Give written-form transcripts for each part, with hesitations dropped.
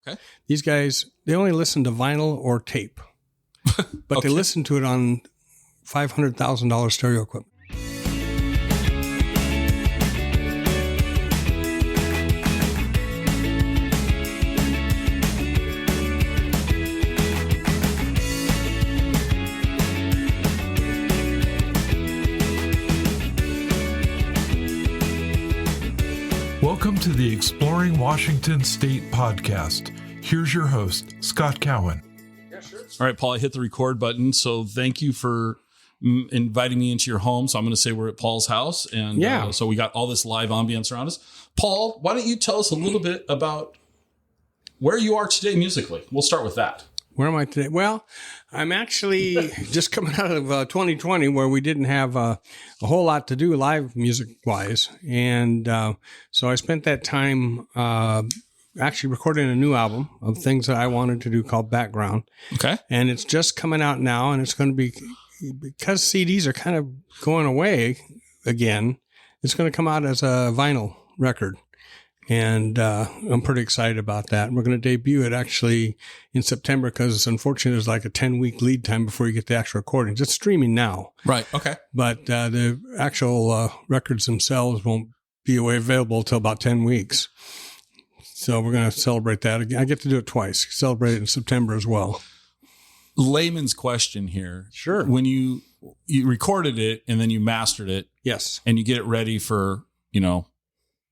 Okay. These guys, they only listen to vinyl or tape, but they listen to it on $500,000 stereo equipment. Welcome to the Exploring Washington State podcast. Here's your host, Scott Cowan. Yeah, sure. All right, Paul, I hit the record button. So thank you for inviting me into your home. So I'm going to say we're at Paul's house. And so we got all this live ambience around us. Paul, why don't you tell us a little bit about where you are today musically? We'll start with that. Where am I today? Well, I'm actually just coming out of 2020 where we didn't have a whole lot to do live music-wise. And so I spent that time actually recording a new album of things that I wanted to do called Background. Okay. And it's just coming out now, and it's going to be, because CDs are kind of going away again, it's going to come out as a vinyl record. And I'm pretty excited about that. We're going to debut it actually in September because unfortunately there's like a 10-week lead time before you get the actual recordings. It's streaming now. Right. Okay. But the actual records themselves won't be available until about 10 weeks. So we're going to celebrate that. I get to do it twice. Celebrate it in September as well. Layman's question here. Sure. When you recorded it and then you mastered it. Yes. And you get it ready for,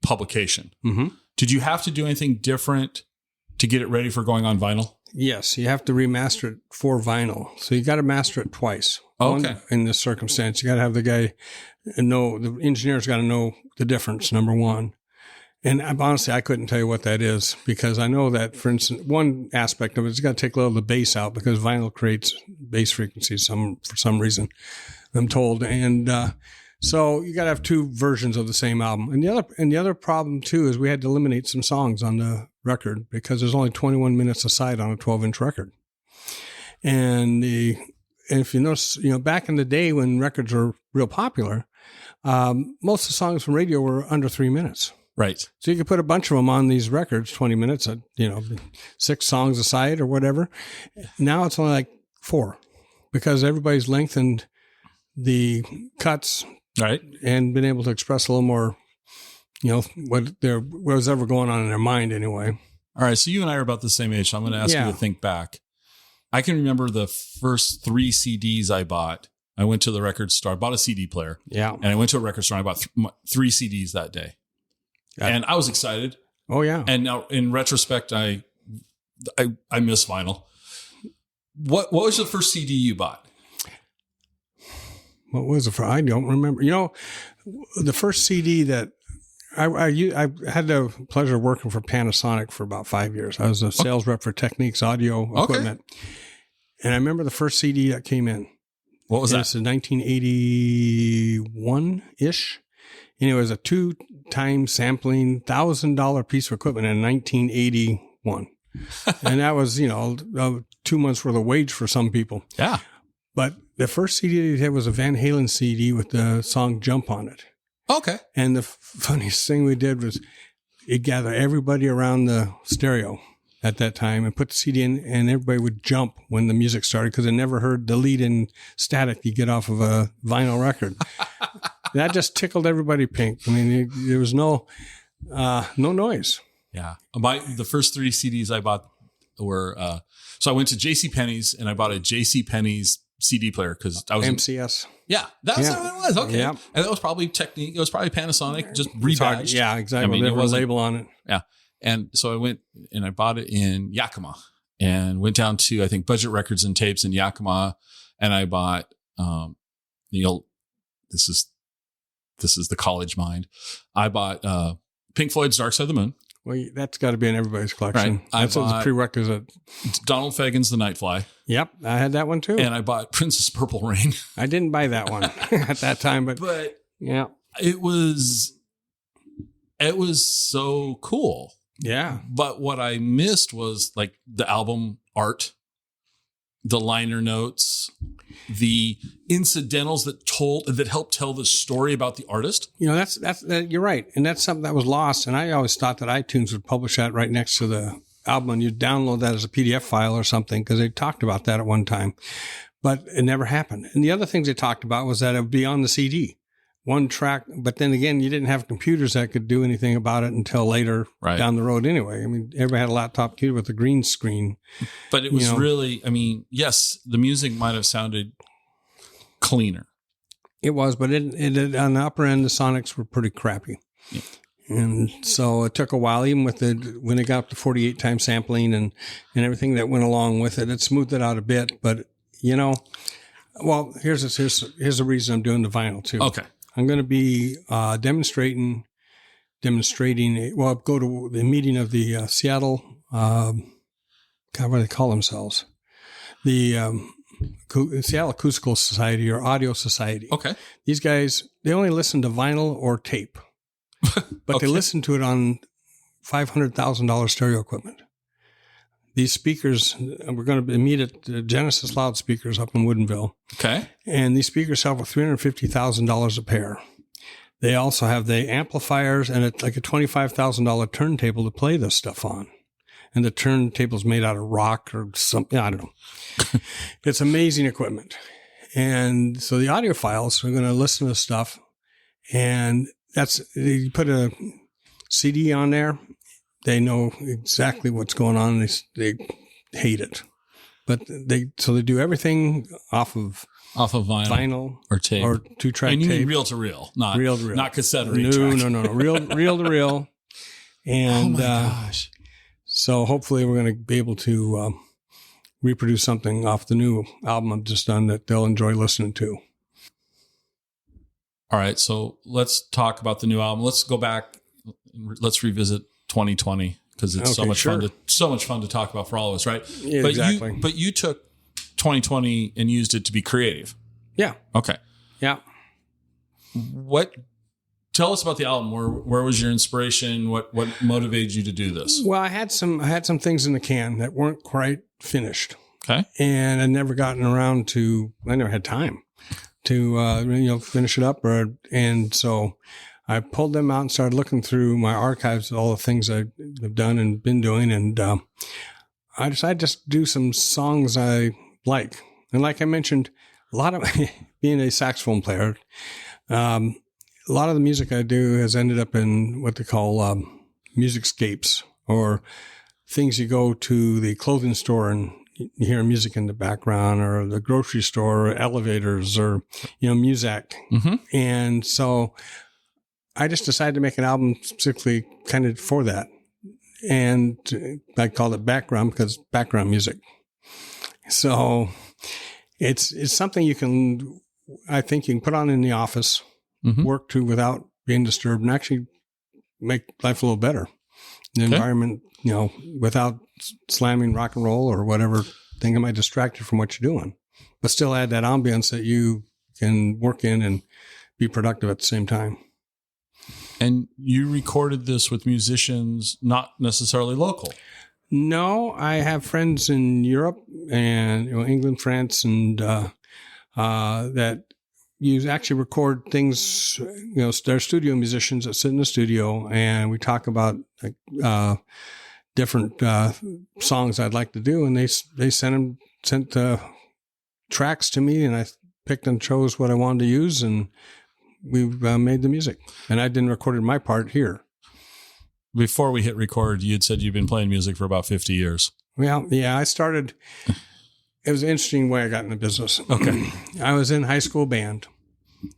publication. Mm-hmm. Did you have to do anything different to get it ready for going on vinyl? Yes, you have to remaster it for vinyl. So you got to master it twice. Okay. One, in this circumstance, you got to have the guy know, the engineer's got to know the difference, number one. And honestly, I couldn't tell you what that is because I know that, for instance, one aspect of it is you got to take a little of the bass out because vinyl creates bass frequencies for some reason, I'm told. And, so you got to have two versions of the same album. And the other problem too is we had to eliminate some songs on the record because there's only 21 minutes a side on a 12-inch record. And if you notice, back in the day when records were real popular, most of the songs from radio were under 3 minutes. Right. So you could put a bunch of them on these records, 20 minutes, 6 songs a side or whatever. Now it's only like 4 because everybody's lengthened the cuts. Right. And been able to express a little more, what was ever going on in their mind anyway. All right. So you and I are about the same age. So I'm going to ask you to think back. I can remember the first 3 CDs I bought. I went to the record store. I bought a CD player. Yeah. And I went to a record store and I bought 3 CDs that day. And I was excited. Oh, yeah. And now in retrospect, I miss vinyl. What was the first CD you bought? What was it for? I don't remember. The first CD that I had the pleasure of working for Panasonic for about 5 years. I was a sales rep for Techniques audio equipment. And I remember the first CD that came in. What was that? It's 1981-ish. And it was a 2-time sampling $1,000 piece of equipment in 1981. And that was, 2 months worth of wage for some people. Yeah. But the first CD they had was a Van Halen CD with the song Jump on it. Okay. And the funniest thing we did was it gathered everybody around the stereo at that time and put the CD in, and everybody would jump when the music started because they never heard the lead-in static you get off of a vinyl record. That just tickled everybody pink. I mean, there was no noise. Yeah. The first 3 CDs I bought were, so I went to JCPenney's and I bought a JCPenney's CD player because I was MCS. Yeah, that's what it was. Okay. Yeah. And that was probably Technique. It was probably Panasonic, just rebadged. Yeah, exactly. There was a label on it. Yeah. And so I went and I bought it in Yakima and went down to, I think, Budget Records and Tapes in Yakima. And I bought, this is the college mind. I bought Pink Floyd's Dark Side of the Moon. Well, that's got to be in everybody's collection. Right. That's a prerequisite. Donald Fagen's The Nightfly. Yep, I had that one too. And I bought Princess Purple Rain. I didn't buy that one at that time, but yeah, it was so cool. Yeah. But what I missed was like the album art, the liner notes, the incidentals that helped tell the story about the artist. That's you're right. And that's something that was lost. And I always thought that iTunes would publish that right next to the album and you download that as a PDF file or something, because they talked about that at one time, but it never happened. And the other things they talked about was that it would be on the CD, one track. But then again, you didn't have computers that could do anything about it until later down the road anyway. I mean, everybody had a laptop computer with a green screen. But it was really, I mean, yes, the music might have sounded cleaner. It was, but it on the upper end, the sonics were pretty crappy. Yeah. And so it took a while, even with when it got up to 48 time sampling and everything that went along with it, it smoothed it out a bit. But, well, here's the reason I'm doing the vinyl too. Okay. I'm going to be demonstrating. Well, go to the meeting of the Seattle, what do they call themselves? The Seattle Acoustical Society or Audio Society. Okay. These guys, they only listen to vinyl or tape, but they listen to it on $500,000 stereo equipment. These speakers, we're going to meet at the Genesis Loudspeakers up in Woodinville. Okay. And these speakers sell for $350,000 a pair. They also have the amplifiers and it's like a $25,000 turntable to play this stuff on. And the turntable's made out of rock or something. I don't know. It's amazing equipment. And so the audiophiles are going to listen to stuff. And you put a CD on there. They know exactly what's going on. They hate it, but they do everything off of vinyl or tape or 2-track and you tape. Mean reel to reel, not reel to reel, not cassette or 8-track. No, reel to reel. And oh my gosh! So hopefully we're going to be able to reproduce something off the new album I've just done that they'll enjoy listening to. All right, so let's talk about the new album. Let's go back. Let's revisit 2020 because it's so much fun to talk about for all of us, right? Yeah, but exactly. But you took 2020 and used it to be creative. Yeah. Okay. Yeah. Tell us about the album. Where was your inspiration? What motivated you to do this? Well, I had some things in the can that weren't quite finished. Okay. And I'd never gotten around to. I never had time to finish it up, and so I pulled them out and started looking through my archives of all the things I've done and been doing. And I decided just to do some songs I like. And like I mentioned, a lot of being a saxophone player, a lot of the music I do has ended up in what they call musicscapes, or things you go to the clothing store and you hear music in the background, or the grocery store, or elevators, or, Muzak. Mm-hmm. And so I just decided to make an album specifically kind of for that. And I called it background because background music. So it's something I think you can put on in the office, mm-hmm. work to without being disturbed, and actually make life a little better. The environment, without slamming rock and roll or whatever thing that might distract you from what you're doing, but still add that ambience that you can work in and be productive at the same time. And you recorded this with musicians not necessarily local. No, I have friends in Europe and England, France, and that you actually record things. They're studio musicians that sit in the studio, and we talk about different songs I'd like to do, and they sent tracks to me, and I picked and chose what I wanted to use, and we've made the music. And I didn't record my part here. Before we hit record, you had said you've been playing music for about 50 years. Well, yeah, I started. It was an interesting way I got in the business. Okay. I was in high school band,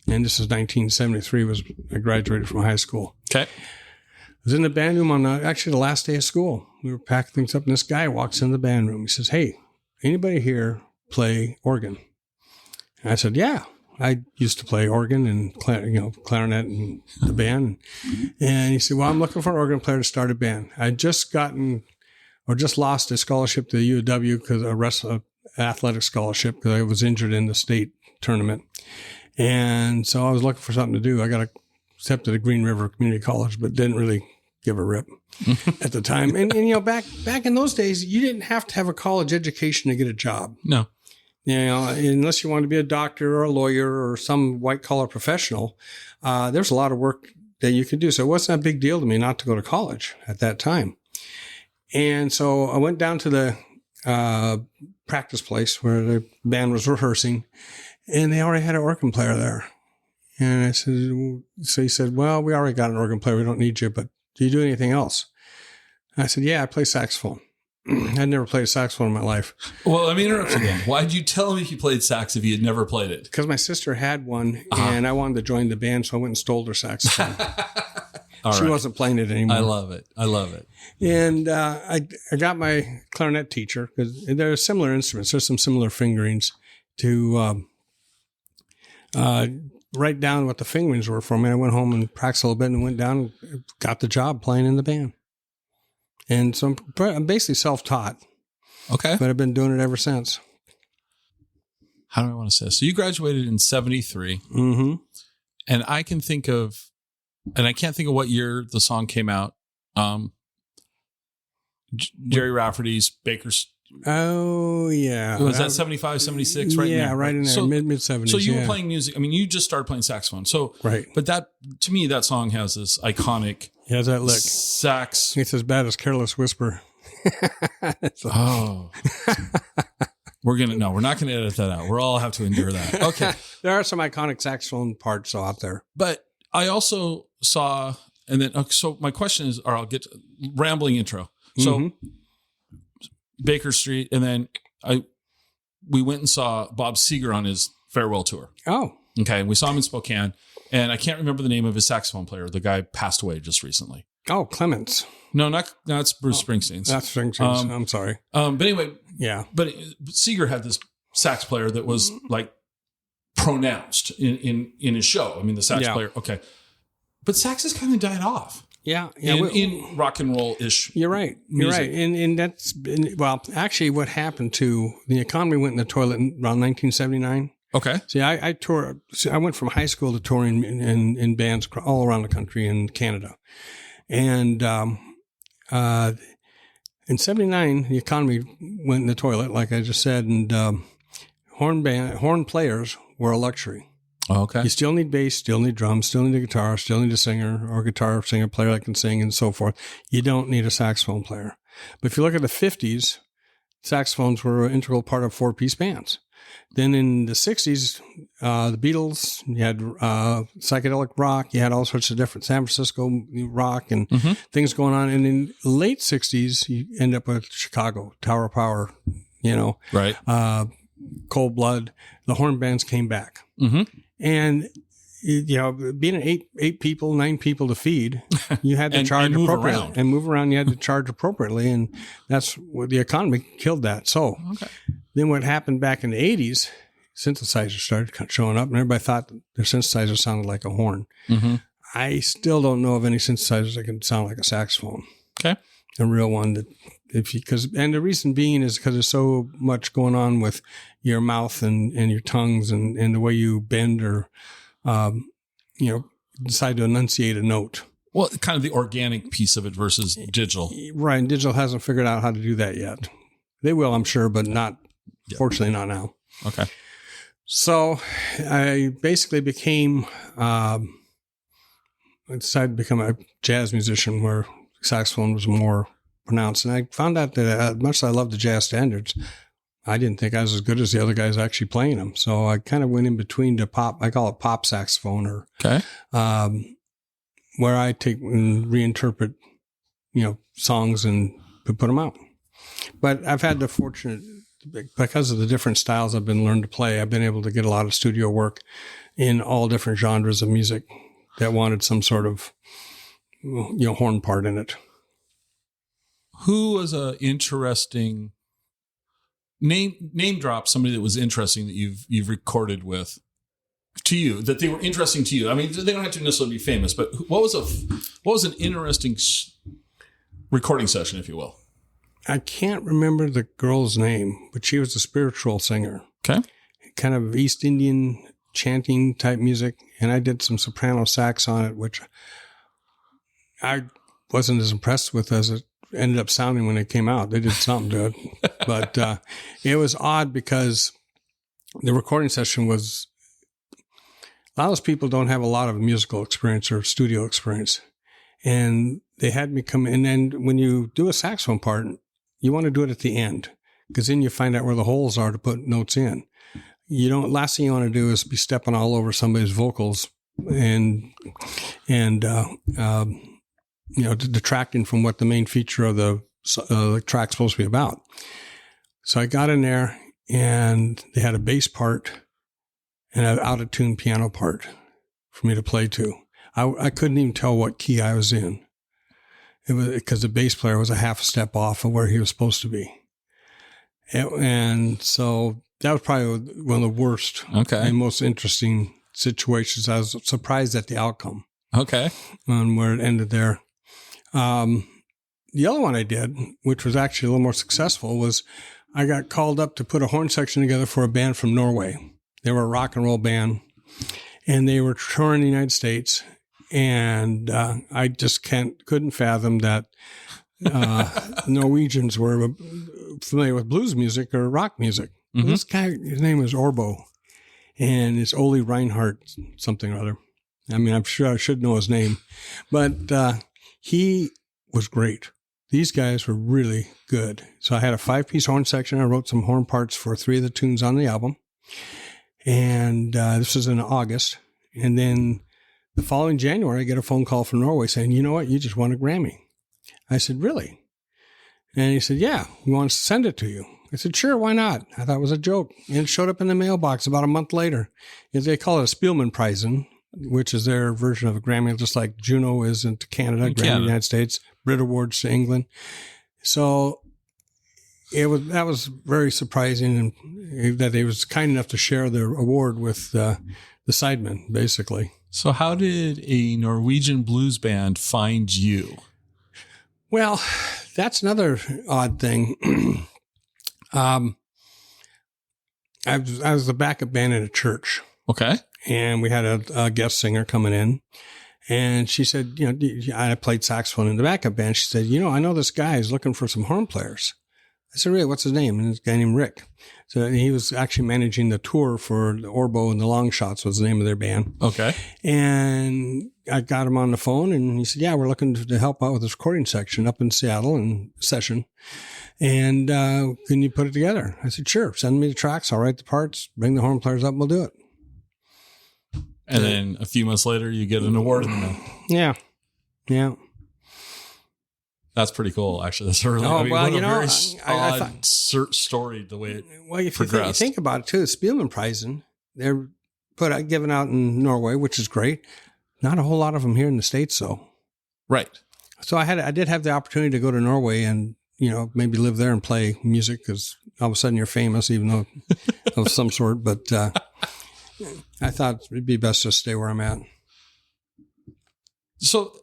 and this is 1973. I graduated from high school. Okay. I was in the band room on actually the last day of school. We were packing things up, and this guy walks in the band room. He says, "Hey, anybody here play organ?" And I said, "Yeah. I used to play organ and clarinet in the band." And he said, "Well, I'm looking for an organ player to start a band. I just lost a scholarship to the UW because athletic scholarship because I was injured in the state tournament. And so I was looking for something to do. I got accepted at Green River Community College, but didn't really give a rip at the time. And back in those days, you didn't have to have a college education to get a job. No. Unless you wanted to be a doctor or a lawyer or some white collar professional, there's a lot of work that you could do. So it wasn't a big deal to me not to go to college at that time. And so I went down to the practice place where the band was rehearsing, and they already had an organ player there. And I said, so he said, well, we already got an organ player. We don't need you, but do you do anything else? And I said, yeah, I play saxophone. I'd never played a saxophone in my life. Well, let me interrupt you then. Why did you tell me you played sax if you had never played it? Because my sister had one, and I wanted to join the band, so I went and stole her saxophone. She wasn't playing it anymore. I love it. And I got my clarinet teacher, because there are similar instruments. There's some similar fingerings to write down what the fingerings were for me. I went home and practiced a little bit and went down and got the job playing in the band. And so I'm basically self-taught. Okay. But I've been doing it ever since. How do I want to say this? So you graduated in 73. Mm-hmm. And I can't think of what year the song came out. Jerry Rafferty's Baker's. Oh, yeah. Was that 75, 76, right? Yeah, right in there, so, mid-70s. So you were playing music. I mean, you just started playing saxophone. So, right. But that, to me, that song has this iconic that lick. Sax. It's as bad as Careless Whisper. Oh. We're not going to edit that out. We'll all have to endure that. Okay. There are some iconic saxophone parts out there. But I also saw, and then, so my question is, or I'll get to, rambling intro. So Baker Street, and then we went and saw Bob Seger on his farewell tour. Oh. Okay. And we saw him in Spokane, and I can't remember the name of his saxophone player. The guy passed away just recently. Oh, Clements. No, that's Bruce Springsteen's. That's Springsteen's. I'm sorry. But anyway. Yeah. But Seger had this sax player that was like pronounced in his show. I mean, the sax player. Okay. But sax has kind of died off. Yeah. In rock and roll-ish. You're right. Music. You're right. And that's been, well, actually what happened to the economy went in the toilet around 1979. Okay. See, I toured. I went from high school to touring in bands all around the country in Canada. And in 79, the economy went in the toilet, like I just said, and horn players were a luxury. Oh, okay. You still need bass, still need drums, still need a guitar, still need a singer or guitar singer player that can sing and so forth. You don't need a saxophone player. But if you look at the 50s, saxophones were an integral part of four-piece bands. Then in the 60s, the Beatles, you had psychedelic rock, you had all sorts of different San Francisco rock and things going on. And in the late 60s, you end up with Chicago, Tower of Power, right. Cold Blood. The horn bands came back. Mm-hmm. And, being an eight people, 9 people to feed, you had to charge appropriately. And move around, you had to charge appropriately. And that's what the economy killed that. So then what happened back in the 80s, synthesizers started showing up, and everybody thought their synthesizer sounded like a horn. Mm-hmm. I still don't know of any synthesizers that can sound like a saxophone. Okay. A real one that, and the reason being is because there's so much going on with your mouth and your tongues and the way you bend or, decide to enunciate a note. Well, kind of the organic piece of it versus digital. Right. And digital hasn't figured out how to do that yet. They will, I'm sure, but fortunately not now. Okay. So I basically I decided to become a jazz musician where saxophone was more pronounced. And I found out that as much as I love the jazz standards, I didn't think I was as good as the other guys actually playing them. So I kind of went in between to pop. I call it pop saxophone, or where I take and reinterpret, songs and put them out. But I've had the fortunate, because of the different styles I've been learned to play, I've been able to get a lot of studio work in all different genres of music that wanted some sort of, horn part in it. Who was a interesting name drop somebody that was interesting that you've recorded with to you, that they were interesting to you? I mean, they don't have to necessarily be famous, but what was an interesting recording session, if you will? I can't remember the girl's name, but she was a spiritual singer. Okay. Kind of East Indian chanting type music. And I did some soprano sax on it, which I wasn't as impressed with as it ended up sounding when it came out. They did something to it. But it was odd because the recording session was, a lot of those people don't have a lot of musical experience or studio experience. And they had me come in. And when you do a saxophone part, you want to do it at the end, because then you find out where the holes are to put notes in. Last thing you want to do is be stepping all over somebody's vocals and detracting from what the main feature of the track's supposed to be about. So I got in there, and they had a bass part and an out-of-tune piano part for me to play to. I couldn't even tell what key I was in. It was because the bass player was a half a step off of where he was supposed to be. And so that was probably one of the worst and most interesting situations. I was surprised at the outcome. Okay. On where it ended there. The other one I did, which was actually a little more successful, was I got called up to put a horn section together for a band from Norway. They were a rock and roll band, and they were touring the United States. And I just couldn't fathom that Norwegians were familiar with blues music or rock music. Mm-hmm. This guy, his name was Orbo, and it's Ole Reinhardt something or other. I mean, I'm sure I should know his name, but he was great. These guys were really good. So I had a 5-piece horn section. I wrote some horn parts for 3 of the tunes on the album. And this was in August. And then the following January, I get a phone call from Norway saying, you know what, you just won a Grammy. I said, really? And he said, yeah, we want to send it to you. I said, sure, why not? I thought it was a joke. And it showed up in the mailbox about a month later. They call it a Spellemann Award, which is their version of a Grammy, just like Juno is into Canada, Grammy in the United States, Brit Awards to England. So that was very surprising, and that they was kind enough to share their award with the sidemen, basically. So how did a Norwegian blues band find you? Well, that's another odd thing. I was the backup band at a church. Okay. And we had a guest singer coming in, and she said, I played saxophone in the backup band. She said, I know this guy is looking for some horn players. I said, really, what's his name? And this guy named Rick. So he was actually managing the tour for the Orbo and the Long Shots was the name of their band. Okay. And I got him on the phone, and he said, yeah, we're looking to help out with this recording section up in Seattle and session. And can you put it together? I said, sure. Send me the tracks. I'll write the parts. Bring the horn players up, and we'll do it. And then a few months later, you get an award in the mail. Yeah. Yeah. That's pretty cool, actually. That's a really very odd story, the way it progressed. You think about it, too, the Spellemann Award, they're given out in Norway, which is great. Not a whole lot of them here in the States, though. Right. So I did have the opportunity to go to Norway and, maybe live there and play music, because all of a sudden you're famous, even though of some sort. But I thought it'd be best to stay where I'm at. So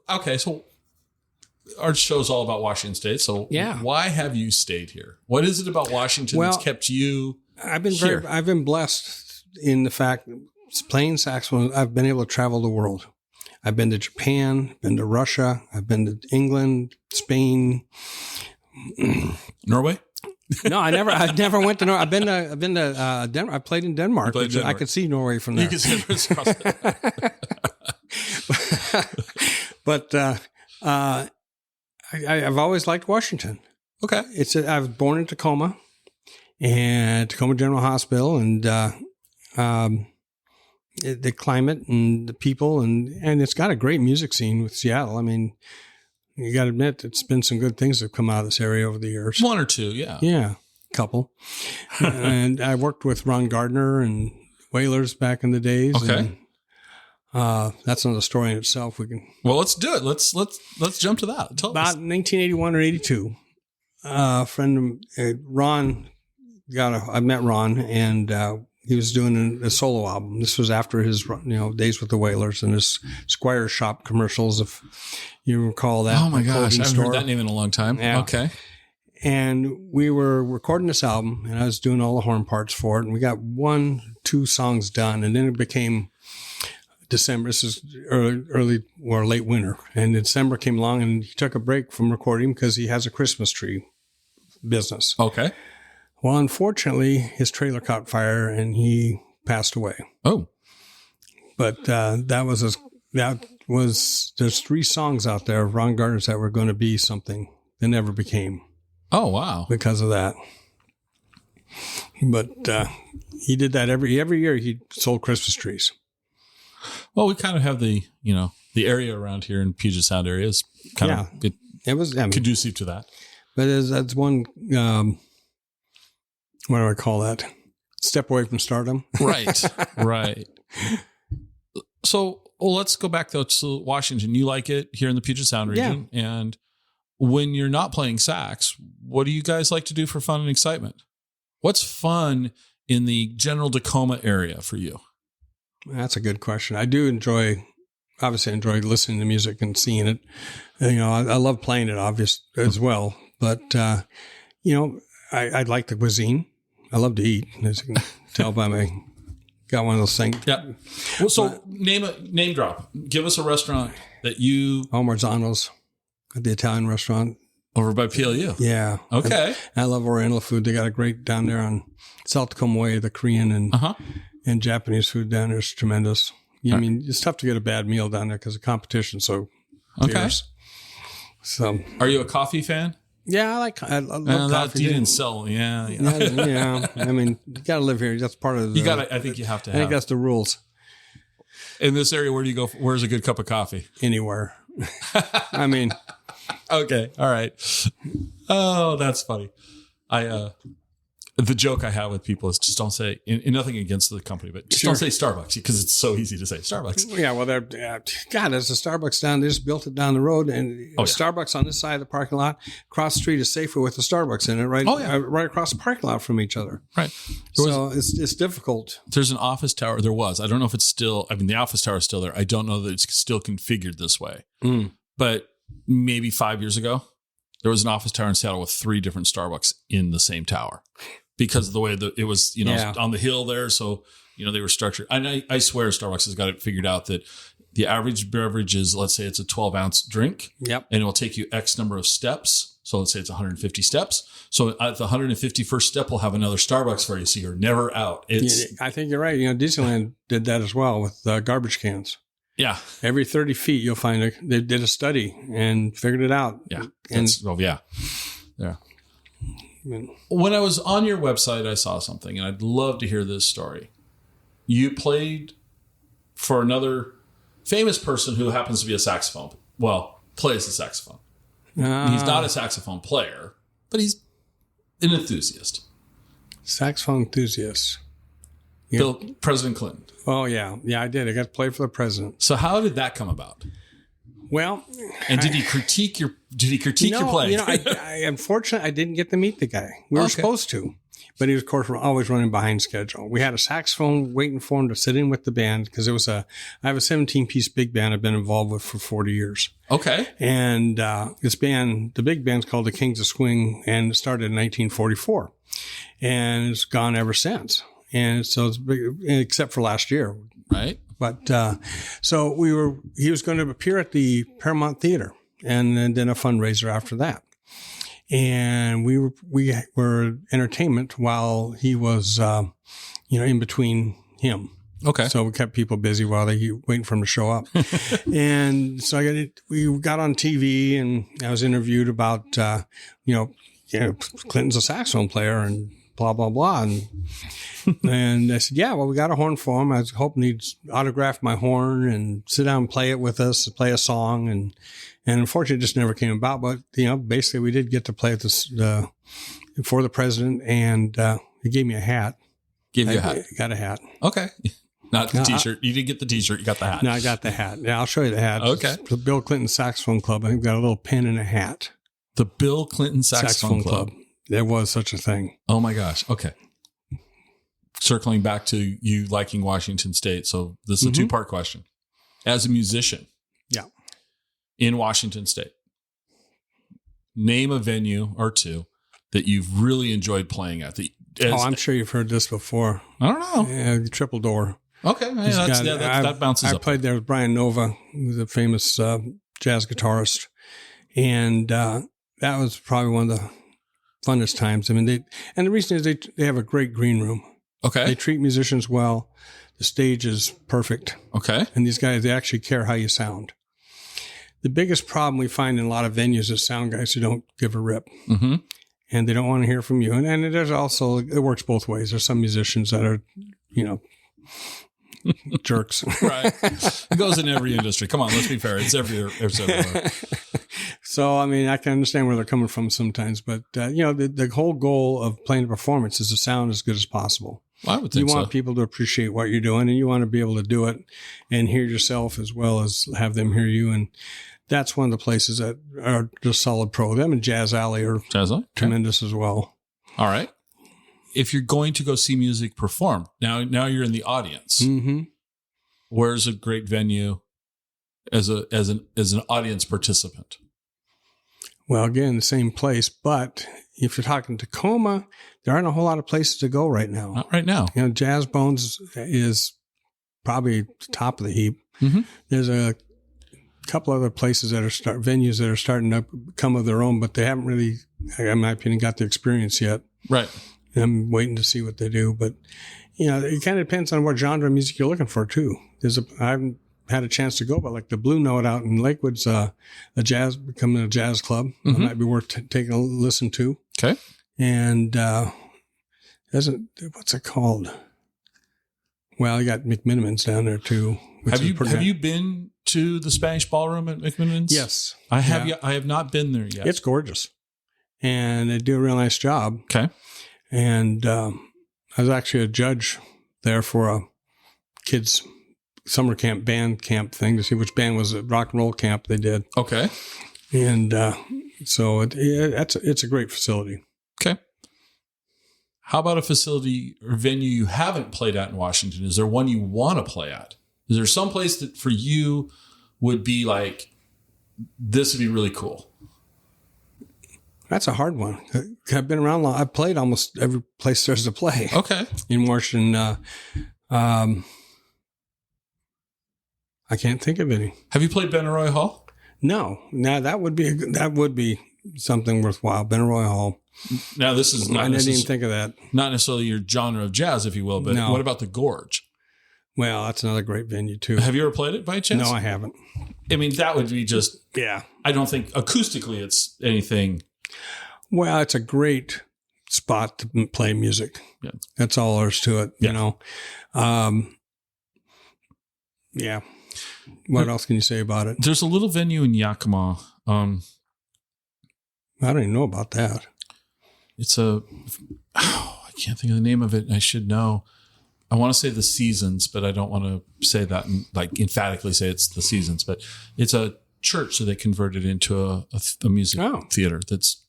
our show's all about Washington State. So why have you stayed here? What is it about Washington that's kept you here? I've been blessed in the fact that playing saxophone, I've been able to travel the world. I've been to Japan, been to Russia, I've been to England, Spain, Norway. No, I never went to Norway. I've been to Denmark. I played in Denmark. I could see Norway from there. You could see it across But I've always liked Washington. Okay. I was born in Tacoma, and Tacoma General Hospital, and the climate and the people, and it's got a great music scene with Seattle. I mean, you got to admit, it's been some good things that have come out of this area over the years. One or two, yeah. Yeah, a couple. And I worked with Ron Gardner and Whalers back in the days. Okay. And, that's another story in itself. Well, let's do it. Let's jump to that. Tell us. About 1981 or 82, a friend of Ron I met Ron, and he was doing a solo album. This was after his days with the Whalers and his Squire Shop commercials, if you recall that. Oh my gosh, I haven't heard that name in a long time. Yeah. Okay. And we were recording this album, and I was doing all the horn parts for it, and we got 1-2 songs done, and then it became December. This is early or late winter, and December came along, and he took a break from recording because he has a Christmas tree business. Okay. Well, unfortunately, his trailer caught fire and he passed away. Oh. But that was there's 3 songs out there of Ron Gardner's that were going to be something. They never became. Oh, wow. Because of that. But he did that every year. He sold Christmas trees. Well, we kind of have the area around here in Puget Sound area is kind of good. It was conducive to that. But that's one, what do I call that? Step away from stardom. Right, right. So let's go back though to Washington. You like it here in the Puget Sound region. Yeah. And when you're not playing sax, what do you guys like to do for fun and excitement? What's fun in the general Tacoma area for you? That's a good question. I do enjoy listening to music and seeing it. I love playing it as well. But, I like the cuisine. I love to eat, as you can tell by got one of those things. Yeah. Well, so name drop. Give us a restaurant that you... Marzano's, the Italian restaurant. Over by PLU. Yeah. Okay. I love Oriental food. They got a great down there on South Tacoma Way. The Korean and Japanese food down there is tremendous. I mean, it's tough to get a bad meal down there because of competition. So, fierce. So, are you a coffee fan? Yeah, I love coffee. You didn't sell. Yeah. I mean, you got to live here. That's part of the... I think you have to have. I think that's the rules. In this area, where do you go? Where's a good cup of coffee? Anywhere. I mean... Okay. All right. Oh, that's funny. The joke I have with people is just don't say, and nothing against the company, but just don't say Starbucks because it's so easy to say Starbucks. Yeah. Well, there's a Starbucks down. They just built it down the road, and Starbucks on this side of the parking lot. Across the street is Safeway with the Starbucks in it, right? Right across the parking lot from each other. Right. So it's difficult. There's an office tower. There was. I don't know if it's still. I mean, the office tower is still there. I don't know that it's still configured this way. But maybe 5 years ago, there was an office tower in Seattle with 3 different Starbucks in the same tower because of the way that it was, on the hill there. So, they were structured. And I swear Starbucks has got it figured out that the average beverage is, let's say it's a 12-ounce drink. Yep. And it will take you X number of steps. So let's say it's 150 steps. So at the 151st step, we'll have another Starbucks for you. So you're never out. I think you're right. Disneyland did that as well with garbage cans. Yeah. Every 30 feet, you'll find they did a study and figured it out. Yeah. Yeah. When I was on your website, I saw something, and I'd love to hear this story. You played for another famous person who happens to be a saxophone. Well, plays the saxophone. He's not a saxophone player, but he's an enthusiast. Saxophone enthusiast. President Clinton. Oh, yeah. Yeah, I did. I got to play for the president. So how did that come about? Well... And did he critique your playing? Unfortunately, I didn't get to meet the guy. We were supposed to. But he was, of course, always running behind schedule. We had a saxophone waiting for him to sit in with the band because I have a 17-piece big band I've been involved with for 40 years. Okay. And this band, the big band's called the Kings of Swing, and it started in 1944. And it's gone ever since. And so it's big, except for last year. Right. But so he was going to appear at the Paramount Theater and then a fundraiser after that. And we were entertainment while he was, in between him. Okay. So we kept people busy while they waiting for him to show up. And so we got on TV and I was interviewed about, Clinton's a saxophone player and blah, blah, blah. And I said, yeah, well, we got a horn for him. I was hoping he'd autograph my horn and sit down and play it with us, play a song. And unfortunately, it just never came about. But, basically we did get to play this for the president. And he gave me a hat. Gave you a hat? Got a hat. Okay. Not the T-shirt. You didn't get the T-shirt. You got the hat. No, I got the hat. Yeah, I'll show you the hat. Okay. It's the Bill Clinton Saxophone Club. I think we've got a little pin and a hat. The Bill Clinton Saxophone Club. There was such a thing. Oh, my gosh. Okay. Circling back to you liking Washington State. So this is a two-part question. As a musician in Washington State, name a venue or two that you've really enjoyed playing at. I'm sure you've heard this before. I don't know. Yeah, Triple Door. Okay. That bounces up. I played there with Brian Nova, who's a famous jazz guitarist. And that was probably one of the funnest times. I mean, the reason is they have a great green room. Okay. They treat musicians well. The stage is perfect. Okay. And these guys, they actually care how you sound. The biggest problem we find in a lot of venues is sound guys who don't give a rip. Mm-hmm. And they don't want to hear from you. And there's also, it works both ways. There's some musicians that are, jerks. Right. It goes in every industry. Come on, let's be fair. It's everywhere. So, I mean, I can understand where they're coming from sometimes, but, the whole goal of playing a performance is to sound as good as possible. Well, I would think you want people to appreciate what you're doing, and you want to be able to do it and hear yourself as well as have them hear you. And that's one of the places that are just solid pro. Them and Jazz Alley are tremendous as well. All right. If you're going to go see music perform, now you're in the audience. Mm-hmm. Where's a great venue as an audience participant? Well, again, the same place, but if you're talking Tacoma, there aren't a whole lot of places to go right now. Not right now. Jazz Bones is probably top of the heap. Mm-hmm. There's a couple other places that are venues that are starting to come of their own, but they haven't really, in my opinion, got the experience yet. Right. I'm waiting to see what they do, but it kind of depends on what genre of music you're looking for too. I haven't had a chance to go, but like the Blue Note out in Lakewood's becoming a jazz club. Mm-hmm. It might be worth taking a listen to. Okay. And what's it called? Well, you got McMinimans down there too. Have you been to the Spanish Ballroom at McMinimans? Yes, I have. Yeah. I have not been there yet. It's gorgeous, and they do a real nice job. Okay. And I was actually a judge there for a kids' summer camp, band camp thing to see which band was a rock and roll camp they did. Okay. And so it's a great facility. Okay. How about a facility or venue you haven't played at in Washington? Is there one you want to play at? Is there some place that for you would be like, this would be really cool? That's a hard one. I've been around long. I've played almost every place there's to play. Okay. In Washington, I can't think of any. Have you played Benaroya Hall? No. Now that would be something worthwhile. Benaroya Hall. Now this is not. I didn't even think of that. Not necessarily your genre of jazz, if you will, but what about the Gorge? Well, that's another great venue too. Have you ever played it by chance? No, I haven't. I mean, that would be just. Yeah. I don't think acoustically it's anything. Well, it's a great spot to play music. Yeah. That's all there's to it, Yeah. Yeah. What else can you say about it? There's a little venue in Yakima. I don't even know about that. It's I can't think of the name of it. I should know. I want to say the Seasons, but I don't want to say that and like emphatically say it's the Seasons, but it's a church that they converted into a music theater that's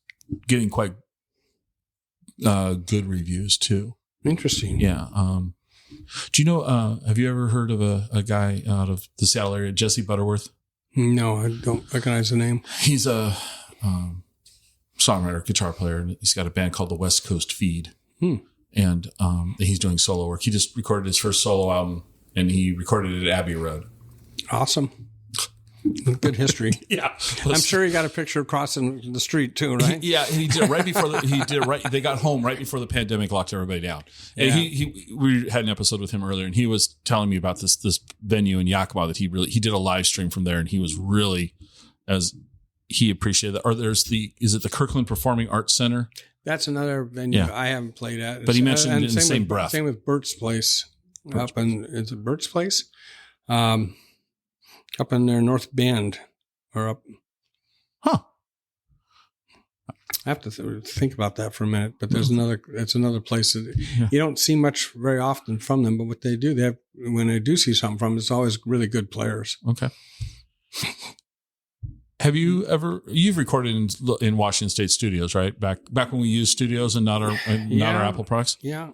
getting quite good reviews too. Interesting. Yeah. Do you know, have you ever heard of a guy out of the Seattle area, Jesse Butterworth? No, I don't recognize the name. He's a songwriter, guitar player, and he's got a band called the West Coast Feed. And he's doing solo work. He just recorded his first solo album, and he recorded it at Abbey Road. Awesome. Good history. Yeah. I'm sure he got a picture crossing the street too, right? Yeah. And he did it right before they got home right before the pandemic locked everybody down. And we had an episode with him earlier, and he was telling me about this venue in Yakima that he did a live stream from there, and he was really, as he appreciated that. Or is it the Kirkland Performing Arts Center? That's another venue I haven't played at. But he mentioned it in the same breath. Same with Bert's Place. Is it Bert's Place? Up in their North Bend or up. Huh. I have to think about that for a minute, but it's another place that you don't see much very often from them, but what they do, when they do see something from them, it's always really good players. Okay. Have you've recorded in Washington State studios, right? Back when we used studios and not our Apple products? Yeah.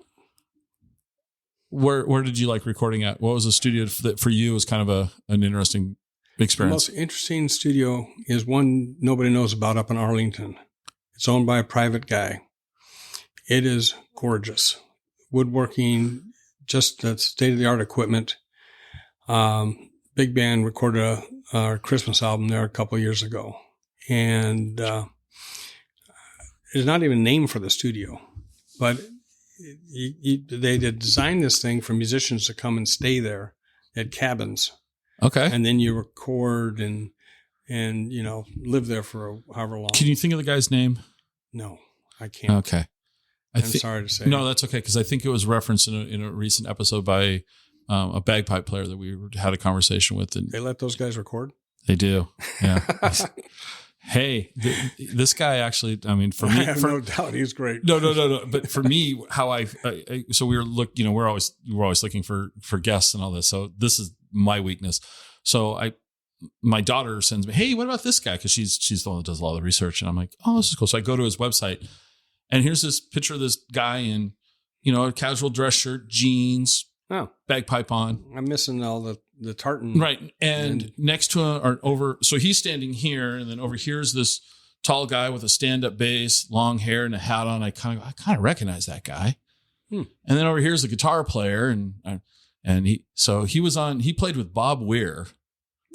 Where did you like recording at? What was a studio that for you was kind of an interesting experience? The most interesting studio is one nobody knows about up in Arlington. It's owned by a private guy. It is gorgeous. Woodworking, just the state-of-the-art equipment. Big Band recorded our Christmas album there a couple of years ago. And there's not even a name for the studio, but they had designed this thing for musicians to come and stay there at cabins. Okay. And then you record and live there for however long. Can you think of the guy's name? No, I can't. Okay. I'm sorry to say. No, that's okay. Because I think it was referenced in a recent episode by a bagpipe player that we had a conversation with. And they let those guys record? They do. Yeah. Hey, this guy actually, I mean, for me, I have no doubt he's great. No. But for me, how so we were we're always looking for guests and all this. So this is my weakness. So my daughter sends me, hey, what about this guy? Cause she's the one that does a lot of the research. And I'm like, oh, this is cool. So I go to his website and here's this picture of this guy in, a casual dress shirt, jeans, bagpipe on. I'm missing all the tartan. Right. And next to him or over, so he's standing here and then over here's this tall guy with a stand-up bass, long hair and a hat on. I kind of recognize that guy. And then over here's the guitar player and he played with Bob Weir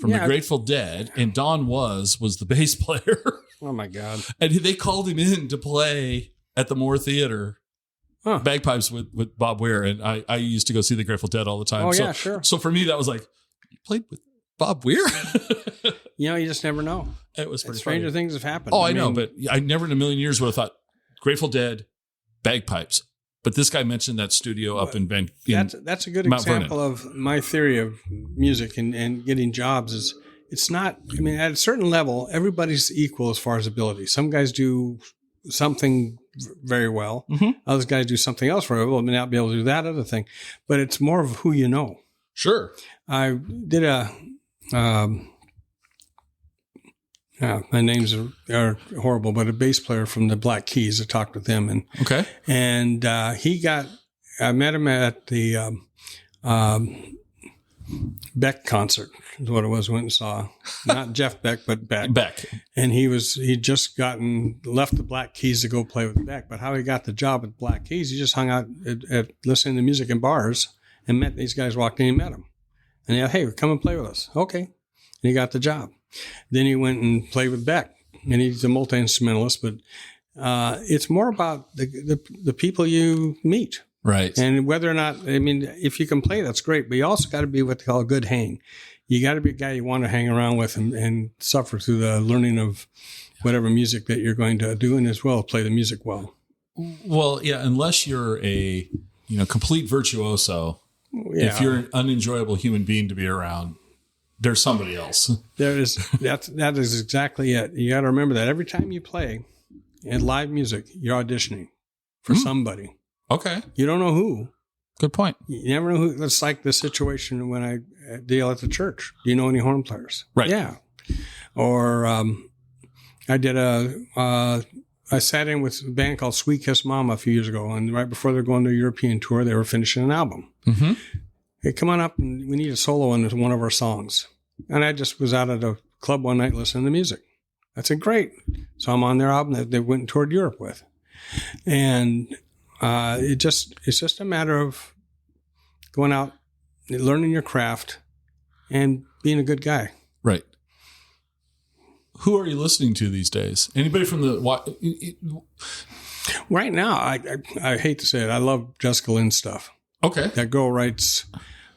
from the Grateful Dead, and Don was the bass player. Oh my God. And they called him in to play at the Moore Theater. Bagpipes with Bob Weir, and I used to go see the Grateful Dead all the time. Oh, yeah, sure. So for me, that was like, you played with Bob Weir? You just never know. It was pretty stranger funny. things have happened. Oh, I know, but I never in a million years would have thought Grateful Dead, bagpipes. But this guy mentioned that studio up in Vancouver. That's a good Mount example Vernon. of my theory of music and getting jobs is it's not, at a certain level, everybody's equal as far as ability. Some guys do something very well. Other guys do something else very well. May not be able to do that other thing, but it's more of who you know. Sure. I did my names are horrible, but a bass player from the Black Keys. I talked with him and I met him at the Beck concert is what it was. Went and saw not Jeff Beck, but Beck. And he'd just left the Black Keys to go play with Beck. But how he got the job at Black Keys, he just hung out at listening to music in bars and met these guys, walked in and met him. And he said, hey, come and play with us. Okay. And he got the job. Then he went and played with Beck, and he's a multi-instrumentalist, but it's more about the people you meet. Right. And whether or not, if you can play, that's great, but you also got to be what they call a good hang. You got to be a guy you want to hang around with and suffer through the learning of whatever music that you're going to do, and as well play the music well. Well, yeah, unless you're a complete virtuoso, if you're an unenjoyable human being to be around, there's somebody else. That is exactly it. You got to remember that every time you play in live music, you're auditioning for somebody. Okay. You don't know who. Good point. You never know who. It's like the situation when I deal at the church. Do you know any horn players? Right. Yeah. Or I sat in with a band called Sweet Kiss Mama a few years ago, and right before they're going to a European tour, they were finishing an album. Mm-hmm. Hey, come on up, and we need a solo on one of our songs. And I just was out at a club one night listening to music. I said, great. So I'm on their album that they went and toured Europe with. And it's just a matter of going out, learning your craft, and being a good guy. Right. Who are you listening to these days? Anybody from the... Right now, I hate to say it, I love Jessica Lynn stuff. Okay. That girl writes...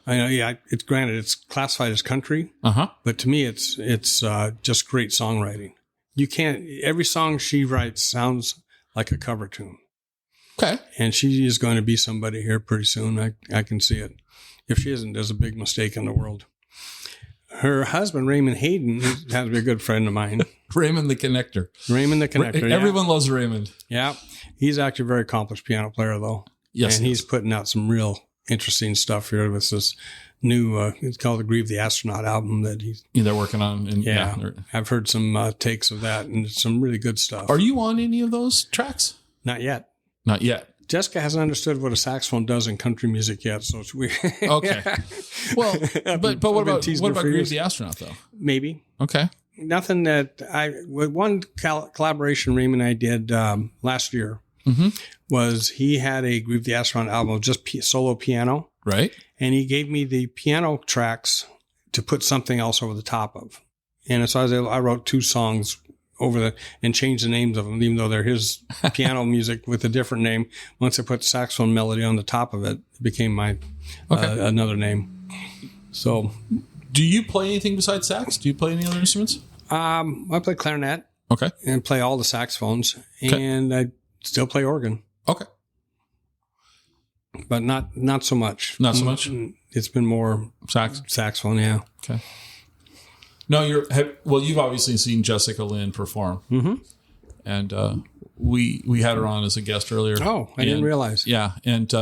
it's granted it's classified as country, but to me it's just great songwriting. Every song she writes sounds like a cover tune. Okay. And she is going to be somebody here pretty soon. I can see it. If she isn't, there's a big mistake in the world. Her husband, Raymond Hayden, has to be a good friend of mine. Raymond the Connector. Everyone loves Raymond. Yeah. He's actually a very accomplished piano player, though. Yes. And he's putting out some real interesting stuff here with this new, it's called the Grieve the Astronaut album that they're working on. And I've heard some takes of that and some really good stuff. Are you on any of those tracks? Not yet. Not yet. Jessica hasn't understood what a saxophone does in country music yet, so it's weird. Okay. Well, but what about Grieve the Astronaut though? Maybe. Okay. Nothing that with one collaboration Raymond and I did last year was he had a Grieve the Astronaut album, just solo piano. Right. And he gave me the piano tracks to put something else over the top of. And so I wrote 2 songs and changed the names of them, even though they're his piano music with a different name. Once I put saxophone melody on the top of it, it became my another name. So, do you play anything besides sax? Do you play any other instruments? I play clarinet. Okay. And play all the saxophones, and I still play organ. Okay. But not so much. Not so much? It's been more saxophone, yeah. Okay. No, you've obviously seen Jessica Lynn perform. Mm-hmm. And we had her on as a guest earlier. Oh, I didn't realize. Yeah, and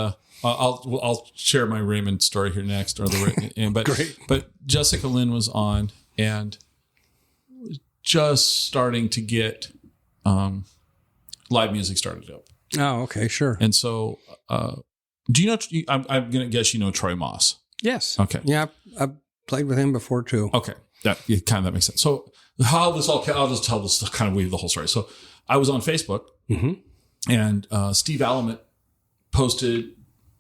I'll share my Raymond story here next, Great. But Jessica Lynn was on and just starting to get live music started up. Oh, okay, sure. And so, do you know? I'm going to guess you know Troy Moss. Yes. Okay. Yeah, I've played with him before too. Okay, that makes sense. So how this all? I'll just tell this kind of weave the whole story. So I was on Facebook, and Steve Alamut posted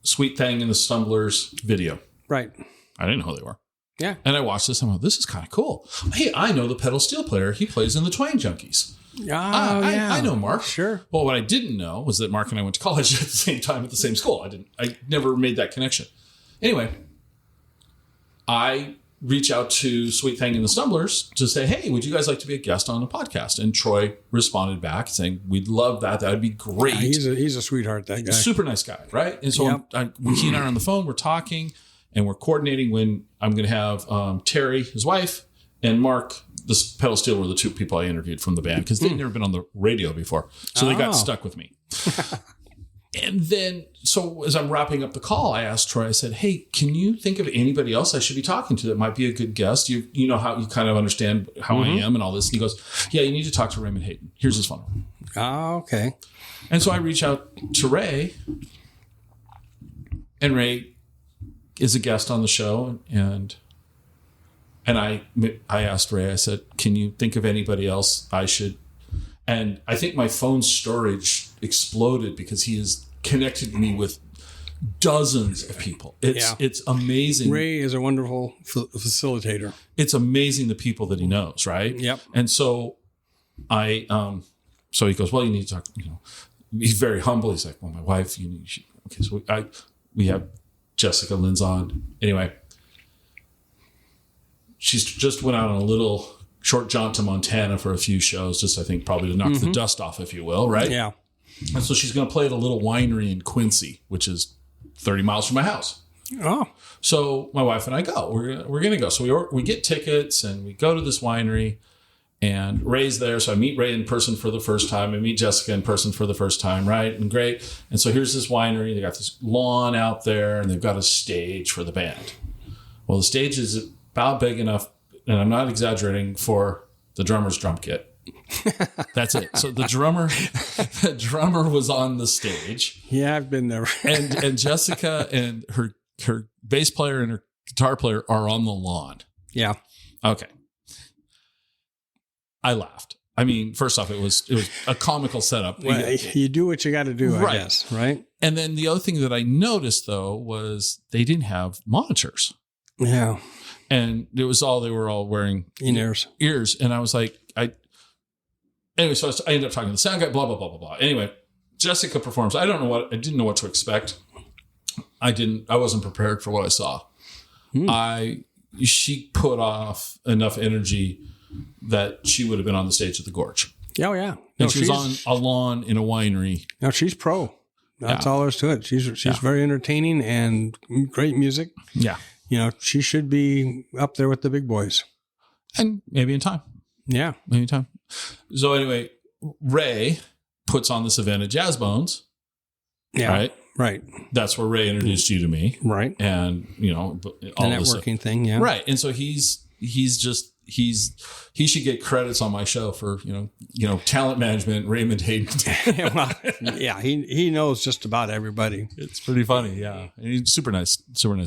"Sweet Thing" and the Stumblers video. Right. I didn't know who they were. Yeah. And I watched this. I'm like, this is kind of cool. Hey, I know the pedal steel player. He plays in the Twang Junkies. I know Mark. Sure. Well, what I didn't know was that Mark and I went to college at the same time at the same school. I never made that connection. Anyway, I reach out to Sweet Thing and the Stumblers to say, hey, would you guys like to be a guest on a podcast? And Troy responded back saying, we'd love that. That would be great. Yeah, he's a sweetheart, that guy. Super nice guy, right? And so he and I are on the phone, we're talking, and we're coordinating when I'm going to have Terry, his wife, and Mark, the pedal steel, were the two people I interviewed from the band because they'd never been on the radio before. So they got stuck with me. And then, so as I'm wrapping up the call, I asked Troy, I said, hey, can you think of anybody else I should be talking to that might be a good guest? You know how you kind of understand how I am and all this. And he goes, yeah, you need to talk to Raymond Hayden. Here's his phone number. Oh, okay. And so I reach out to Ray, and Ray is a guest on the show. And I asked Ray, I said, can you think of anybody else I should? And I think my phone storage exploded because he has connected me with dozens of people. It's amazing. Ray is a wonderful facilitator. It's amazing the people that he knows, right? Yep. And so so he goes, well, you need to talk, he's very humble. He's like, well, my wife, okay. So we have Jessica Lynn's on. Anyway, she's just went out on a little short jaunt to Montana for a few shows, just I think probably to knock the dust off, if you will, right? Yeah. And so she's going to play at a little winery in Quincy, which is 30 miles from my house. Oh. So my wife and I go. We're going to go. So we get tickets and we go to this winery, and Ray's there. So I meet Ray in person for the first time. I meet Jessica in person for the first time, right? And great. And so here's this winery. They got this lawn out there, and they've got a stage for the band. Well, the stage is about big enough, and I'm not exaggerating, for the drummer's drum kit. That's it. So the drummer was on the stage. Yeah, I've been there. and Jessica and her bass player and her guitar player are on the lawn. Yeah. Okay. I laughed. I mean, first off, it was a comical setup. Well, you do what you got to do, I guess, right? And then the other thing that I noticed, though, was they didn't have monitors. Yeah. And they were all wearing ears. And I was like, anyway, so I ended up talking to the sound guy, blah, blah, blah, blah, blah. Anyway, Jessica performs. I didn't know what to expect. I wasn't prepared for what I saw. She put off enough energy that she would have been on the stage at the Gorge. Oh, yeah. And she was on a lawn in a winery. No, she's pro. That's all there is to it. She's very entertaining and great music. Yeah. She should be up there with the big boys. And maybe in time. Yeah. Maybe in time. So anyway, Ray puts on this event at Jazz Bones. Yeah. Right. That's where Ray introduced you to me. Right. And, all the networking thing. Yeah. Right. And so he should get credits on my show for, talent management, Raymond Hayden. Well, yeah, he knows just about everybody. It's pretty funny. Yeah. And he's super nice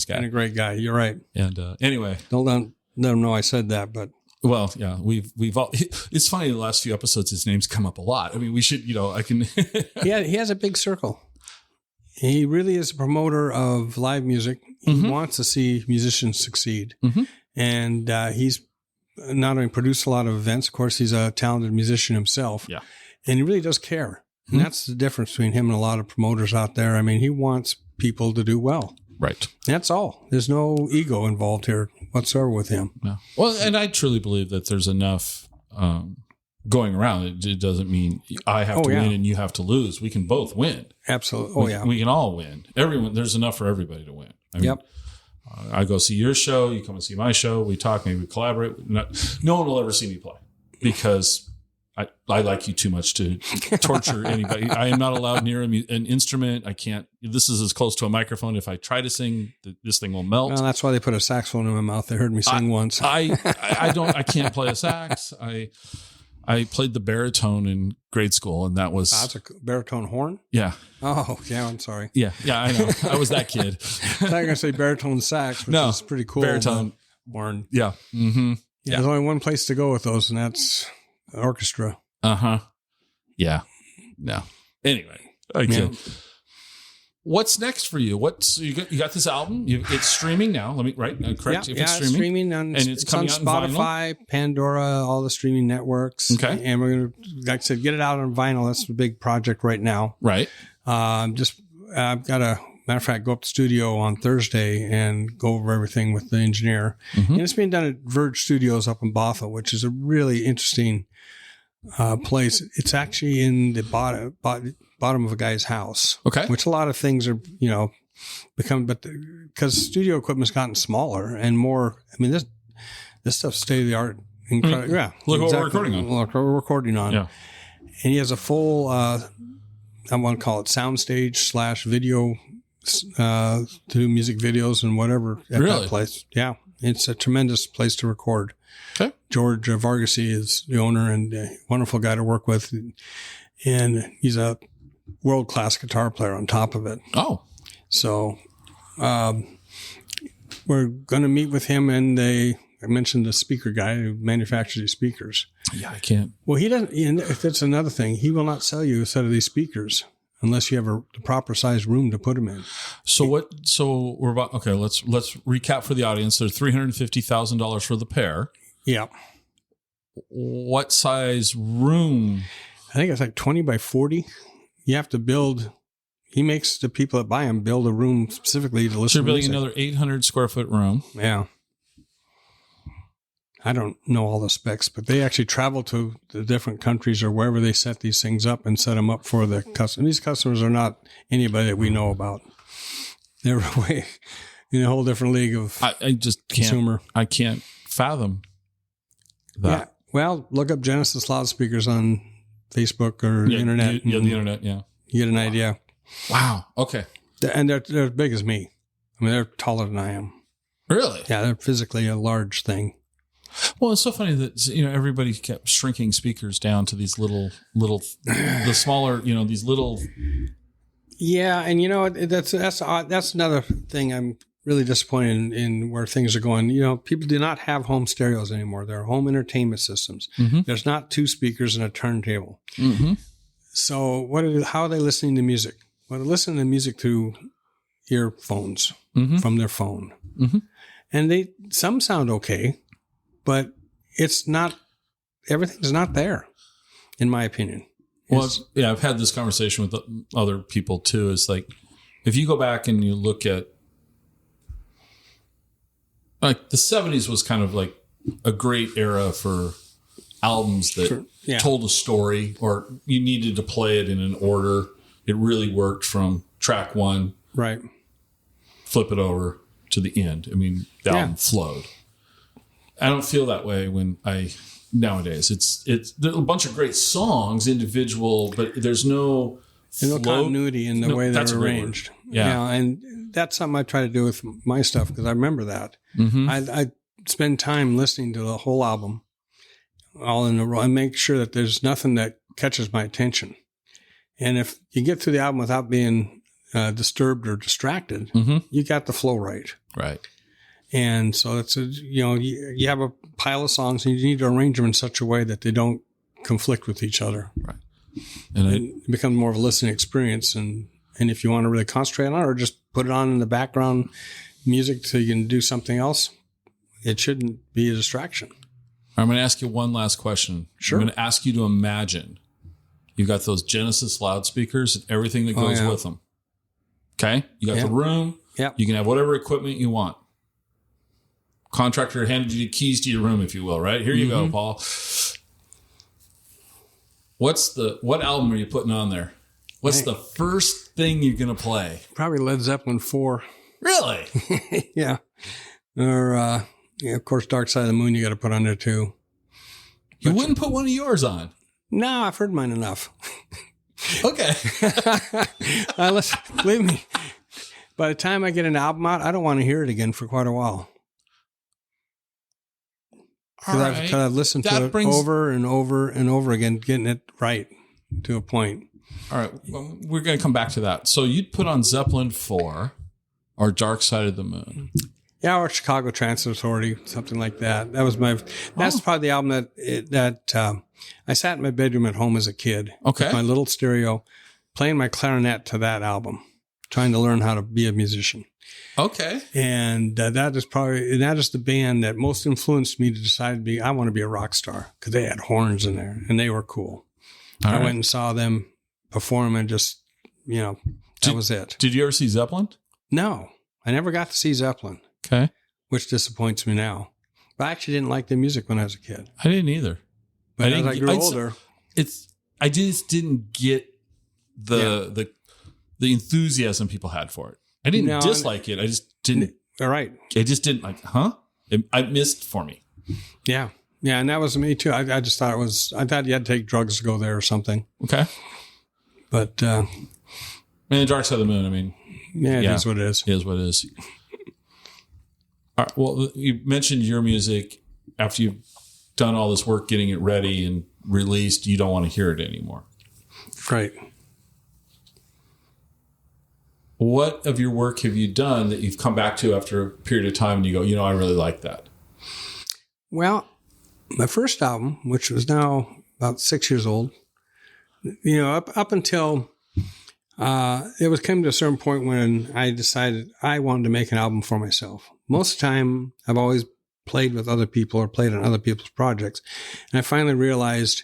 guy. And a great guy. You're right. And anyway, don't let him know I said that, but. Well, yeah, we've all, it's funny, the last few episodes, his name's come up a lot. I mean, we should, I can. Yeah, he has a big circle. He really is a promoter of live music. He wants to see musicians succeed. And he's not only produce a lot of events, of course, he's a talented musician himself. Yeah. And he really does care. And that's the difference between him and a lot of promoters out there. I mean, he wants people to do well. Right. That's all. There's no ego involved here whatsoever with him. No. Well, and I truly believe that there's enough going around. It doesn't mean I have to win and you have to lose. We can both win. Absolutely. We can all win. There's enough for everybody to win. I mean, I go see your show. You come and see my show. We talk. Maybe we collaborate. No one will ever see me play because I like you too much to torture anybody. I am not allowed near an instrument. I can't. This is as close to a microphone. If I try to sing, this thing will melt. Well, that's why they put a saxophone in my mouth. They heard me sing once. I can't play a sax. I played the baritone in grade school, and that was that's a baritone horn. Yeah. Oh, yeah. I'm sorry. Yeah. I know. I was that kid. I thought you were going to say baritone sax, which is pretty cool. Baritone horn. Yeah. Mm-hmm. Yeah. There's only one place to go with those, and that's an orchestra. Yeah. No. Anyway, what's next for you? You got this album? It's streaming now. Let me correct. It's streaming and it's coming on Spotify, vinyl? Pandora, all the streaming networks. Okay, and we're gonna, like I said, get it out on vinyl. That's the big project right now. Right. I've got a matter of fact, go up to the studio on Thursday and go over everything with the engineer. And it's being done at Verge Studios up in Bothell, which is a really interesting place. It's actually in the bottom of a guy's house. Okay. Which a lot of things are, become, but because studio equipment's gotten smaller and more, I mean, this stuff's state of the art. Incredible. Yeah. Look what we're recording on. Look what we're recording on. Yeah. And he has a full, I want to call it soundstage / video, to do music videos and whatever at that place. Yeah. It's a tremendous place to record. Okay. George Vargasy is the owner and a wonderful guy to work with. And he's a world-class guitar player on top of it. Oh. So we're going to meet with him and I mentioned the speaker guy who manufactures these speakers. Yeah, I can't. Well, he doesn't, and that's another thing. He will not sell you a set of these speakers unless you have the proper size room to put them in. So we're about, okay, let's recap for the audience. There's $350,000 for the pair. Yeah. What size room? I think it's like 20 by 40. You have to build, he makes the people that buy them build a room specifically to listen to So you're building music. another 800 square foot room. Yeah. I don't know all the specs, but they actually travel to the different countries or wherever they set these things up and set them up for the customer. These customers are not anybody that we know about. They're way in a whole different league of I just can't, consumer. I can't fathom that. Yeah. Well, look up Genesis loudspeakers on Facebook or the internet. The internet, yeah. You get an idea. Wow. Okay. And they're as big as me. I mean, they're taller than I am. Really? Yeah, they're physically a large thing. Well, it's so funny that everybody kept shrinking speakers down to these little, the smaller, these little. Yeah, and that's another thing I'm really disappointed in where things are going. People do not have home stereos anymore. They're home entertainment systems. Mm-hmm. There's not two speakers and a turntable. Mm-hmm. So how are they listening to music? Well, they're listening to music through earphones from their phone, and some sound okay. But it's not, everything's not there, in my opinion. Well, I've had this conversation with other people too. It's like, if you go back and you look at, like, the 70s was kind of like a great era for albums that told a story, or you needed to play it in an order. It really worked from track one. Right. Flip it over to the end. I mean, the album flowed. I don't feel that way nowadays. It's a bunch of great songs, individual, but there's no continuity in the way they're arranged. Yeah. And that's something I try to do with my stuff because I remember that. Mm-hmm. I spend time listening to the whole album all in a row and make sure that there's nothing that catches my attention. And if you get through the album without being disturbed or distracted, you got the flow right. Right. And so it's you have a pile of songs and you need to arrange them in such a way that they don't conflict with each other. Right. And it becomes more of a listening experience. And if you want to really concentrate on it or just put it on in the background music so you can do something else, it shouldn't be a distraction. I'm going to ask you one last question. Sure. I'm going to ask you to imagine you've got those Genesis loudspeakers and everything that goes with them. Okay? You got the room. Yep. You can have whatever equipment you want. Contractor handed you the keys to your room, if you will, right? Here you go, Paul. What album are you putting on there? What's the first thing you're going to play? Probably Led Zeppelin 4. Really? Yeah. Or, of course, Dark Side of the Moon you got to put on there too. You wouldn't put one of yours on? No, I've heard mine enough. Okay. Believe me, by the time I get an album out, I don't want to hear it again for quite a while. Because I've listened to it over and over and over again, getting it right to a point. All right. Well, we're going to come back to that. So you'd put on Zeppelin 4 or Dark Side of the Moon. Yeah, or Chicago Transit Authority, something like that. That's probably the album that I sat in my bedroom at home as a kid. Okay. With my little stereo, playing my clarinet to that album, trying to learn how to be a musician. Okay. And that is the band that most influenced me to decide I want to be a rock star, because they had horns in there and they were cool. I went and saw them perform and just, that was it. Did you ever see Zeppelin? No, I never got to see Zeppelin. Okay. Which disappoints me now. But I actually didn't like the music when I was a kid. I didn't either. But as I grew older, I just didn't get the enthusiasm people had for it. I didn't dislike it. I just didn't. All right. I just didn't like, it missed for me. Yeah. Yeah. And that was me too. I just thought I thought you had to take drugs to go there or something. Okay. But, the Dark Side of the Moon, I mean. Yeah, it is what it is. It is what it is. All right, well, you mentioned your music. After you've done all this work getting it ready and released, you don't want to hear it anymore. Right. What of your work have you done that you've come back to after a period of time and you go, I really like that? Well, my first album, which was now about 6 years old, up until it came to a certain point when I decided I wanted to make an album for myself. Most of the time, I've always played with other people or played on other people's projects. And I finally realized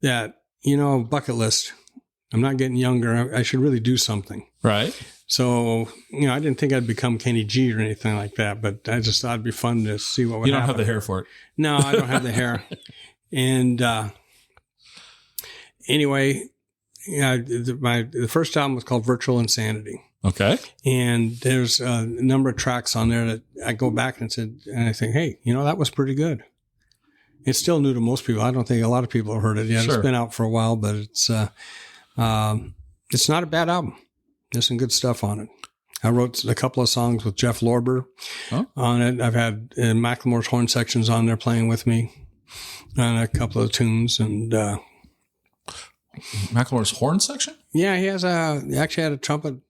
that, bucket list, I'm not getting younger. I should really do something. Right. So, I didn't think I'd become Kenny G or anything like that, but I just thought it'd be fun to see what would happen. You don't have the hair for it. No, I don't have the hair. And anyway, the first album was called Virtual Insanity. Okay. And there's a number of tracks on there that I go back and I think, hey, that was pretty good. It's still new to most people. I don't think a lot of people have heard it yet. Sure. It's been out for a while, but it's not a bad album. There's some good stuff on it. I wrote a couple of songs with Jeff Lorber on it. I've had Macklemore's horn sections on there playing with me on a couple of tunes. And Macklemore's horn section? Yeah, he actually had a trombone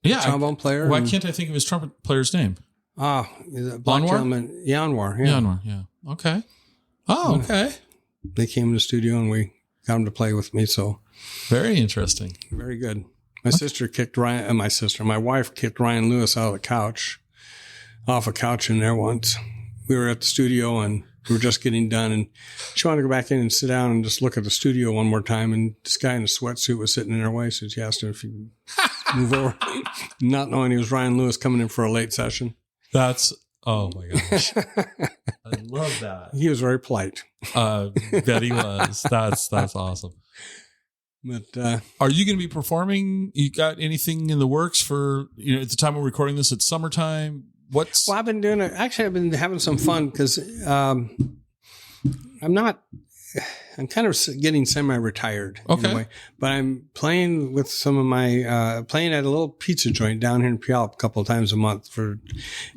player. Why can't I think of his trumpet player's name? The black gentleman. Yanwar. Yeah. Yanwar, yeah. Okay. Oh, okay. They came in the studio and we got him to play with me. So very interesting. Very good. My wife kicked Ryan Lewis off a couch in there once. We were at the studio and we were just getting done, and she wanted to go back in and sit down and just look at the studio one more time. And this guy in a sweatsuit was sitting in her way, so she asked him if he could move over, not knowing he was Ryan Lewis coming in for a late session. Oh my gosh. I love that. He was very polite. Bet he was. That's awesome. But are you going to be performing? You got anything in the works for, at the time we're recording this, it's summertime? Well, I've been doing it. Actually, I've been having some fun because I'm kind of getting semi-retired in a way, but I'm playing with some of my, playing at a little pizza joint down here in Puyallup a couple of times a month.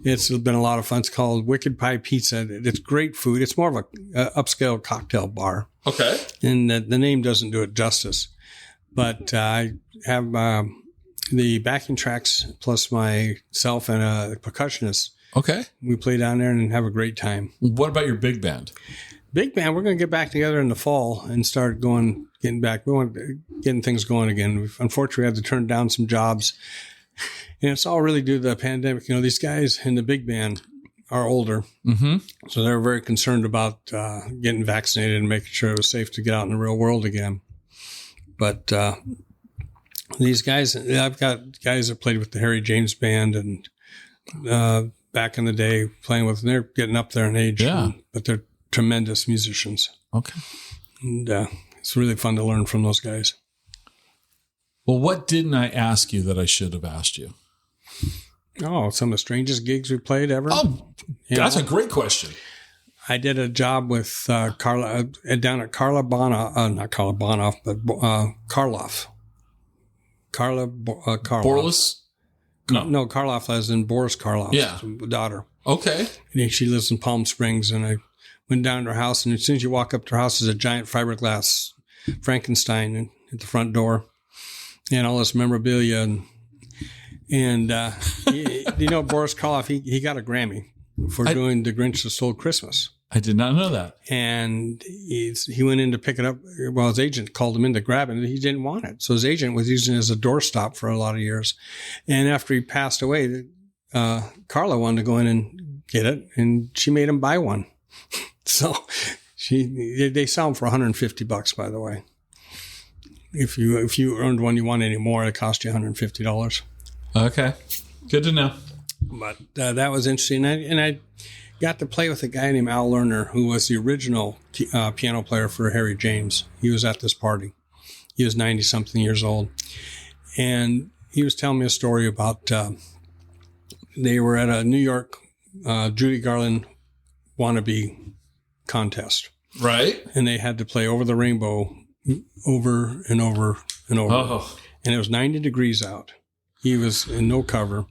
It's been a lot of fun. It's called Wicked Pie Pizza. It's great food. It's more of a upscale cocktail bar. Okay. And the name doesn't do it justice, but I have, the backing tracks plus myself and a percussionist. Okay. We play down there and have a great time. What about your big band? Big band, we're going to get back together in the fall and start getting things going again. Unfortunately, we had to turn down some jobs. And it's all really due to the pandemic. These guys in the big band, are older. Mm-hmm. So they're very concerned about getting vaccinated and making sure it was safe to get out in the real world again. But these guys, I've got guys that played with the Harry James Band and back in the day playing with them. They're getting up there in age, but they're tremendous musicians. Okay. And it's really fun to learn from those guys. Well, what didn't I ask you that I should have asked you? Oh, some of the strangest gigs we played ever. Oh, that's a great question. I did a job with Carla down at not Karloff, but Karloff. Karloff. Borlis? No, Karloff as in Boris Karloff's daughter. Okay. And she lives in Palm Springs, and I went down to her house, and as soon as you walk up to her house, there's a giant fiberglass Frankenstein at the front door, and all this memorabilia, and Boris Karloff, he got a Grammy for doing The Grinch That Stole Christmas. I did not know that. And he went in to pick it up. Well, his agent called him in to grab it, and he didn't want it. So his agent was using it as a doorstop for a lot of years. And after he passed away, Carla wanted to go in and get it, and she made him buy one. So they sell them for $150, by the way. If you earned one you want anymore, it cost you $150. Okay, good to know. But that was interesting, and I got to play with a guy named Al Lerner, who was the original piano player for Harry James. He was at this party. He was 90-something years old. And he was telling me a story about they were at a New York Judy Garland wannabe contest. Right. And they had to play Over the Rainbow over and over and over. Oh. And it was 90 degrees out. He was in no cover.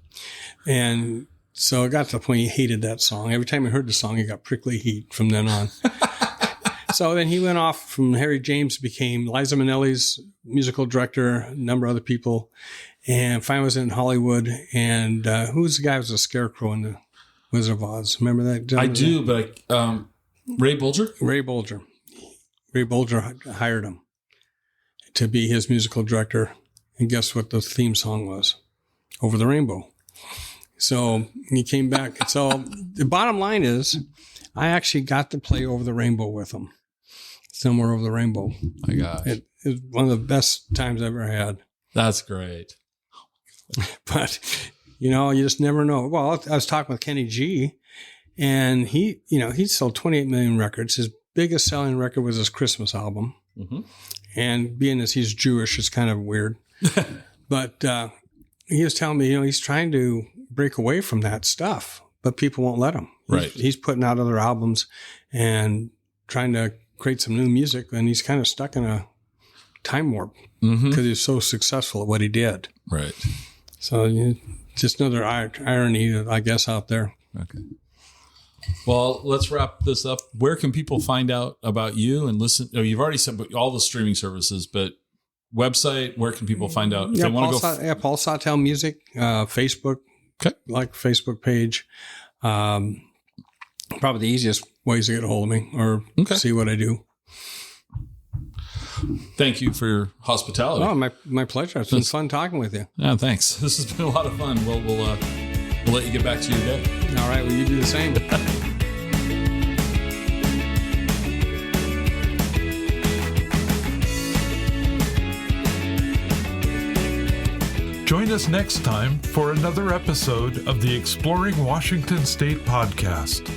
And so it got to the point he hated that song. Every time he heard the song, he got prickly heat from then on. So then he went off from Harry James, became Liza Minnelli's musical director, a number of other people, and finally was in Hollywood. And who's the guy who was a scarecrow in the Wizard of Oz? Remember that gentleman? I do, but Ray Bolger? Ray Bolger. Ray Bolger hired him to be his musical director. And guess what the theme song was? Over the Rainbow. So he came back. So the bottom line is I actually got to play Over the Rainbow with him. Somewhere Over the Rainbow. My gosh. It was one of the best times I ever had. That's great. But, you just never know. Well, I was talking with Kenny G, and he sold 28 million records. His biggest selling record was his Christmas album. Mm-hmm. And being as he's Jewish, it's kind of weird. But he was telling me, he's trying to break away from that stuff, but people won't let him. Right. He's putting out other albums and trying to create some new music, and he's kind of stuck in a time warp because he's so successful at what he did. Right. So just another irony, I guess, out there. Okay. Well, let's wrap this up. Where can people find out about you and listen? Oh, you've already said all the streaming services, but website, where can people find out? If they want to go Paul Sawtelle Music, Facebook, like Facebook page. Probably the easiest ways to get a hold of me or see what I do. Thank you for your hospitality. Oh, my pleasure. It's been fun talking with you. Yeah, thanks. This has been a lot of fun. We'll let you get back to your day. All right. Well, you do the same. Join us next time for another episode of the Exploring Washington State podcast.